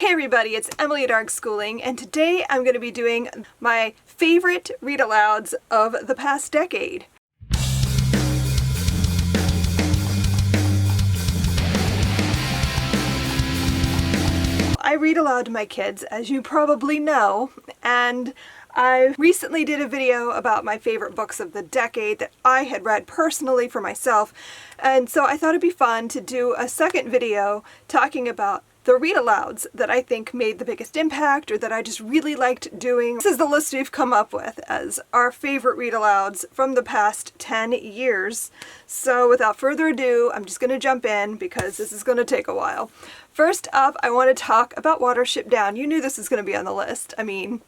Hey everybody, it's Emily at Arg Schooling, and today I'm going to be doing my favorite read-alouds of the past decade. I read aloud to my kids, as you probably know, and I recently did a video about my favorite books of the decade that I had read personally for myself, and so I thought it'd be fun to do a second video talking about the read-alouds that I think made the biggest impact or that I just really liked doing. This is the list we've come up with as our favorite read-alouds from the past 10 years. So without further ado, I'm just going to jump in because this is going to take a while. First up, I want to talk about Watership Down. You knew this was going to be on the list. I mean,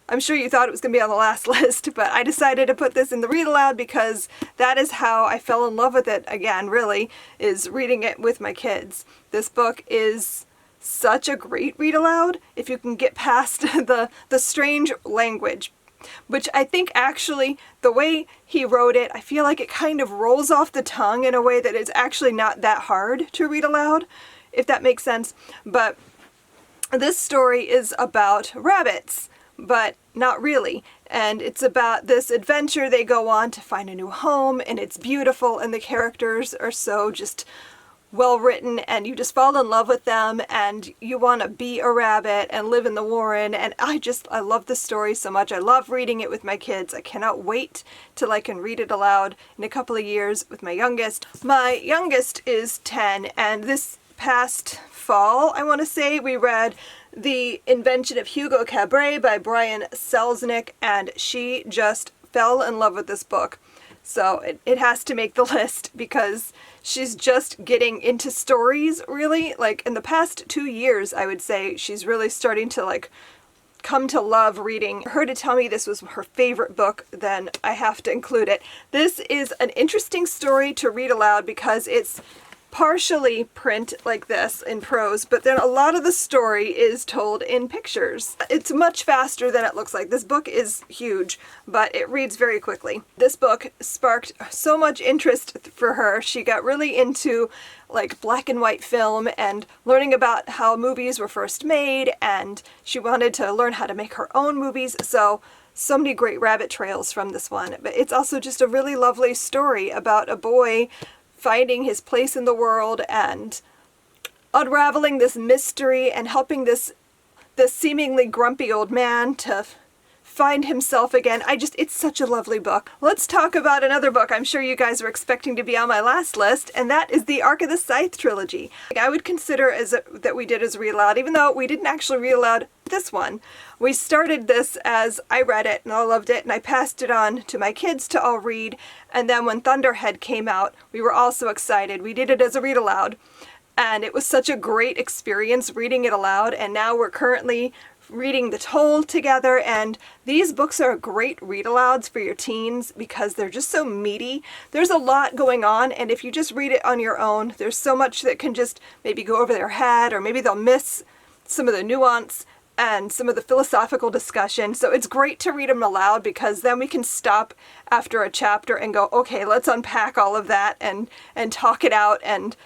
I'm sure you thought it was going to be on the last list, but I decided to put this in the read-aloud because that is how I fell in love with it again, really, is reading it with my kids. This book is such a great read aloud if you can get past the strange language, which I think actually the way he wrote it, I feel like it kind of rolls off the tongue in a way that is actually not that hard to read aloud, if that makes sense. But this story is about rabbits, but not really. And it's about this adventure they go on to find a new home, and it's beautiful, and the characters are so just well written, and you just fall in love with them and you want to be a rabbit and live in the warren. And I love this story so much. I love reading it with my kids. I cannot wait till I can read it aloud in a couple of years with my youngest. My youngest is 10, and this past fall, I want to say, we read The Invention of Hugo Cabret by Brian Selznick, and she just fell in love with this book. So it has to make the list because she's just getting into stories, really. Like, in the past 2 years, I would say, she's really starting to, come to love reading. For her to tell me this was her favorite book, then I have to include it. This is an interesting story to read aloud because it's partially print like this in prose, but then a lot of the story is told in pictures. It's much faster than it looks like. This book is huge, but it reads very quickly. This book sparked so much interest for her. She got really into black and white film and learning about how movies were first made, and she wanted to learn how to make her own movies. So many great rabbit trails from this one. But it's also just a really lovely story about a boy finding his place in the world and unraveling this mystery and helping this seemingly grumpy old man to find himself again. It's such a lovely book. Let's talk about another book I'm sure you guys were expecting to be on my last list, and that is the Ark of the Scythe trilogy. I would consider that we did as read aloud, even though we didn't actually read aloud this one. We started this as I read it and I loved it, and I passed it on to my kids to all read, and then when Thunderhead came out, we were all so excited. We did it as a read aloud, and it was such a great experience reading it aloud, and now we're currently reading The Toll together, and these books are great read-alouds for your teens because they're just so meaty. There's a lot going on, and if you just read it on your own, there's so much that can just maybe go over their head, or maybe they'll miss some of the nuance and some of the philosophical discussion. So it's great to read them aloud because then we can stop after a chapter and go, okay, let's unpack all of that and talk it out and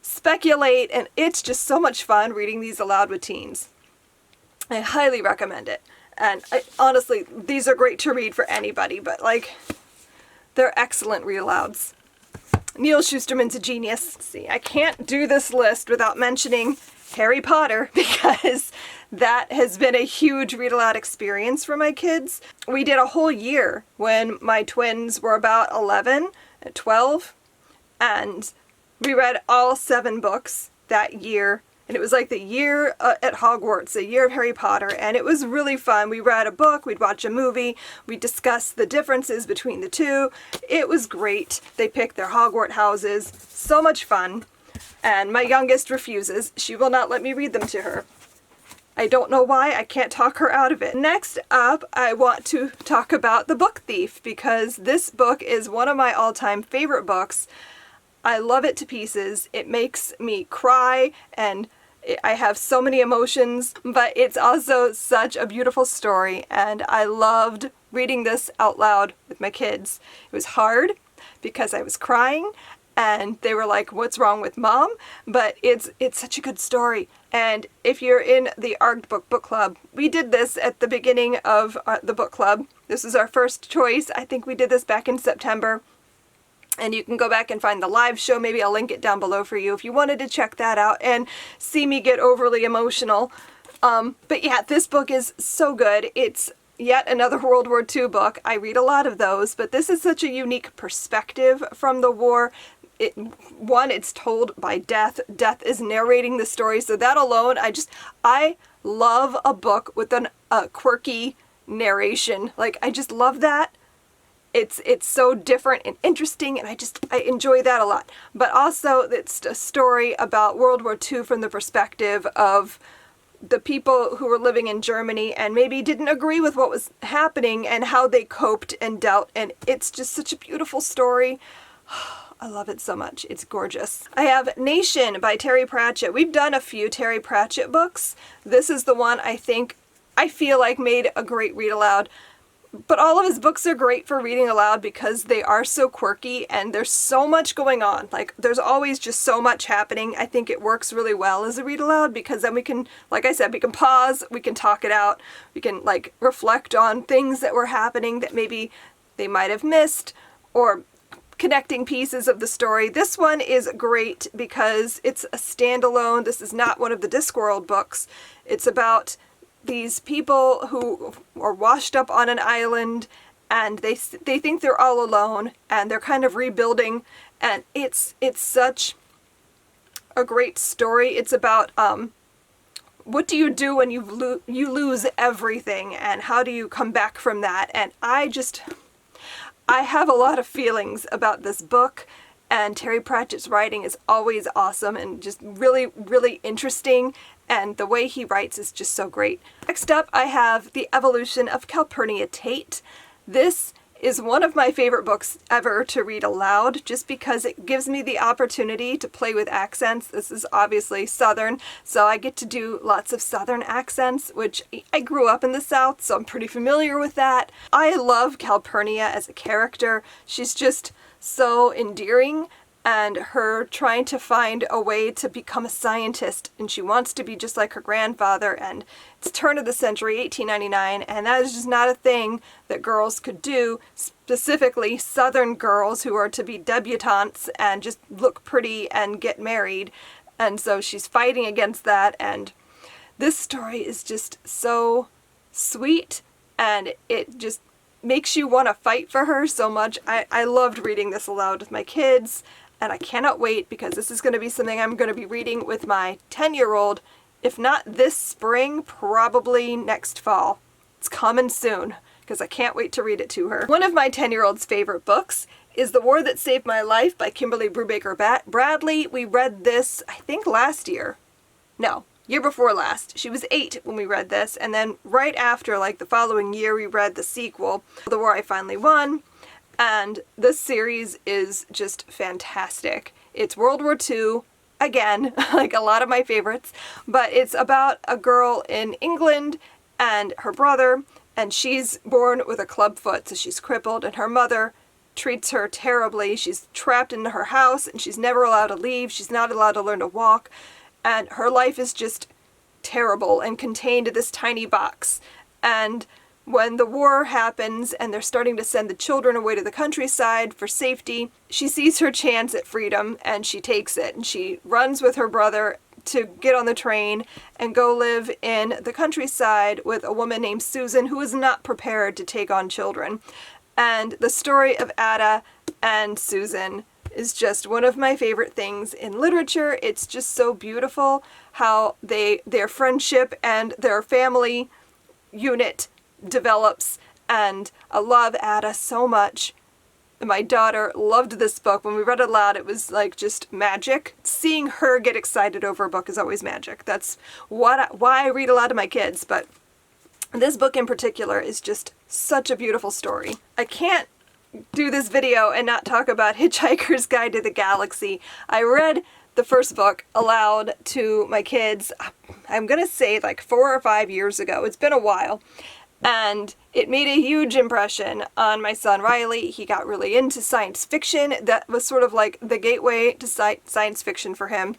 speculate, and it's just so much fun reading these aloud with teens. I highly recommend it. And honestly, these are great to read for anybody, but they're excellent read-alouds. Neil Shusterman's a genius. See, I can't do this list without mentioning Harry Potter because that has been a huge read-aloud experience for my kids. We did a whole year when my twins were about 11 and 12, and we read all 7 books that year. And it was like the year at Hogwarts, the year of Harry Potter, and it was really fun. We read a book, we'd watch a movie, we'd discuss the differences between the two. It was great. They picked their Hogwarts houses. So much fun. And my youngest refuses. She will not let me read them to her. I don't know why. I can't talk her out of it. Next up, I want to talk about The Book Thief because this book is one of my all-time favorite books. I love it to pieces. It makes me cry, and I have so many emotions, but it's also such a beautiful story, and I loved reading this out loud with my kids. It was hard because I was crying, and they were like, what's wrong with Mom? But it's such a good story. And if you're in the ARG book club, we did this at the beginning of the book club. This is our first choice. I think we did this back in September. And you can go back and find the live show. Maybe I'll link it down below for you if you wanted to check that out and see me get overly emotional. But yeah, this book is so good. It's yet another World War II book. I read a lot of those, but this is such a unique perspective from the war. It's told by Death. Death is narrating the story, so that alone, I love a book with a quirky narration. Like, I just love that. It's so different and interesting, and I enjoy that a lot. But also, it's a story about World War II from the perspective of the people who were living in Germany and maybe didn't agree with what was happening and how they coped and dealt, and it's just such a beautiful story. I love it so much. It's gorgeous. I have Nation by Terry Pratchett. We've done a few Terry Pratchett books. This is the one I feel like made a great read aloud. But all of his books are great for reading aloud because they are so quirky and there's so much going on. Like, there's always just so much happening. I think it works really well as a read aloud because then we can, like I said, we can pause, we can talk it out, we can like reflect on things that were happening that maybe they might have missed, or connecting pieces of the story. This one is great because it's a standalone. This is not one of the Discworld books. It's about these people who are washed up on an island, and they think they're all alone, and they're kind of rebuilding, and it's such a great story. It's about what do you do when you lose everything, and how do you come back from that? And I have a lot of feelings about this book, and Terry Pratchett's writing is always awesome and just really, really interesting, and the way he writes is just so great. Next up, I have The Evolution of Calpurnia Tate. This is one of my favorite books ever to read aloud, just because it gives me the opportunity to play with accents. This is obviously Southern, so I get to do lots of Southern accents, which I grew up in the South, so I'm pretty familiar with that. I love Calpurnia as a character. She's just so endearing, and her trying to find a way to become a scientist, and she wants to be just like her grandfather, and it's turn of the century, 1899, and that is just not a thing that girls could do, specifically Southern girls who are to be debutantes and just look pretty and get married, and so she's fighting against that, and this story is just so sweet, and it just makes you want to fight for her so much. I loved reading this aloud with my kids, and I cannot wait because this is going to be something I'm going to be reading with my 10-year-old, if not this spring, probably next fall. It's coming soon because I can't wait to read it to her. One of my 10-year-old's favorite books is The War That Saved My Life by Kimberly Brubaker Bradley. We read this, I think, last year. No, year before last. She was 8 when we read this, and then right after, like the following year, we read the sequel, The War I Finally Won. And this series is just fantastic. It's World War II, again, like a lot of my favorites, but it's about a girl in England and her brother, and she's born with a club foot, so she's crippled, and her mother treats her terribly. She's trapped in her house, and she's never allowed to leave. She's not allowed to learn to walk, and her life is just terrible and contained in this tiny box. And when the war happens and they're starting to send the children away to the countryside for safety, she sees her chance at freedom and she takes it, and she runs with her brother to get on the train and go live in the countryside with a woman named Susan who is not prepared to take on children. And the story of Ada and Susan is just one of my favorite things in literature. It's just so beautiful how their friendship and their family unit develops, and I love Ada so much. My daughter loved this book. When we read it aloud, it was like just magic. Seeing her get excited over a book is always magic. That's why I read aloud to my kids, but this book in particular is just such a beautiful story. I can't do this video and not talk about Hitchhiker's Guide to the Galaxy. I read the first book aloud to my kids, I'm gonna say like 4 or 5 years ago. It's been a while. And it made a huge impression on my son Riley. He got really into science fiction. That was sort of like the gateway to science fiction for him.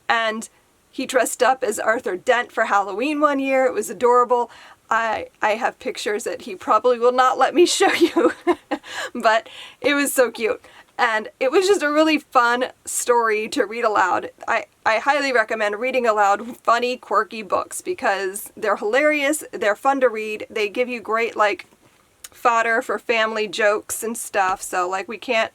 And he dressed up as Arthur Dent for Halloween one year. It was adorable. I have pictures that he probably will not let me show you, but it was so cute. And it was just a really fun story to read aloud. I highly recommend reading aloud funny, quirky books because they're hilarious, they're fun to read, they give you great, like, fodder for family jokes and stuff. So, like, we can't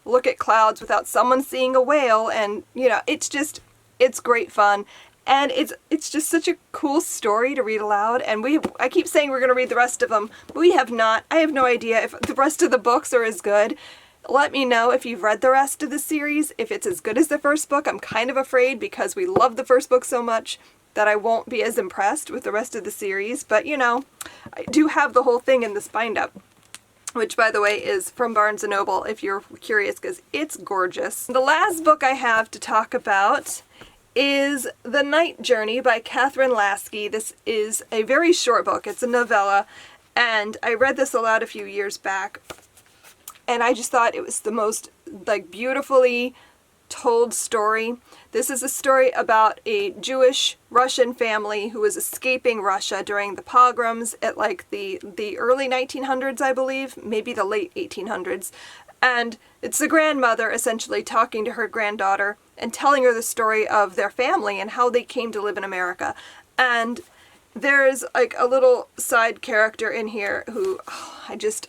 look at clouds without someone seeing a whale, and, you know, it's great fun. And it's just such a cool story to read aloud, and I keep saying we're going to read the rest of them, but we have not. I have no idea if the rest of the books are as good. Let me know if you've read the rest of the series, if it's as good as the first book. I'm kind of afraid because we love the first book so much that I won't be as impressed with the rest of the series, but you know, I do have the whole thing in this bind-up, which by the way is from Barnes & Noble if you're curious, because it's gorgeous. The last book I have to talk about is The Night Journey by Catherine Lasky. This is a very short book. It's a novella, and I read this aloud a few years back, and I just thought it was the most, like, beautifully told story. This is a story about a Jewish Russian family who was escaping Russia during the pogroms at, like, the early 1900s, I believe, maybe the late 1800s. And it's the grandmother essentially talking to her granddaughter and telling her the story of their family and how they came to live in America. And there's like a little side character in here who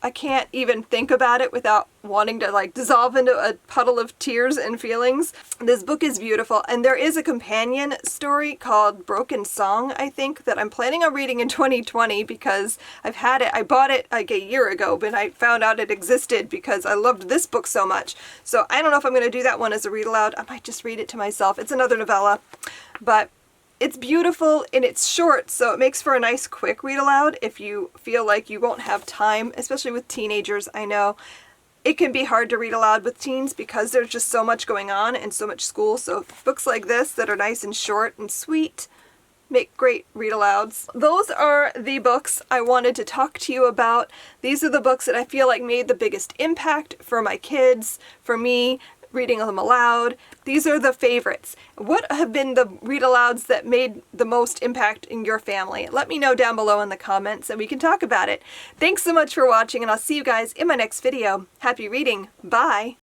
I can't even think about it without wanting to like dissolve into a puddle of tears and feelings. This book is beautiful, and there is a companion story called Broken Song, I think, that I'm planning on reading in 2020 because I've had it. I bought it like a year ago, but I found out it existed because I loved this book so much. So I don't know if I'm going to do that one as a read aloud. I might just read it to myself. It's another novella, but it's beautiful and it's short, so it makes for a nice quick read aloud if you feel like you won't have time, especially with teenagers. I know it can be hard to read aloud with teens because there's just so much going on and so much school, so books like this that are nice and short and sweet make great read alouds. Those are the books I wanted to talk to you about. These are the books that I feel like made the biggest impact for my kids, for me, reading them aloud. These are the favorites. What have been the read alouds that made the most impact in your family? Let me know down below in the comments and we can talk about it. Thanks so much for watching, and I'll see you guys in my next video. Happy reading. Bye!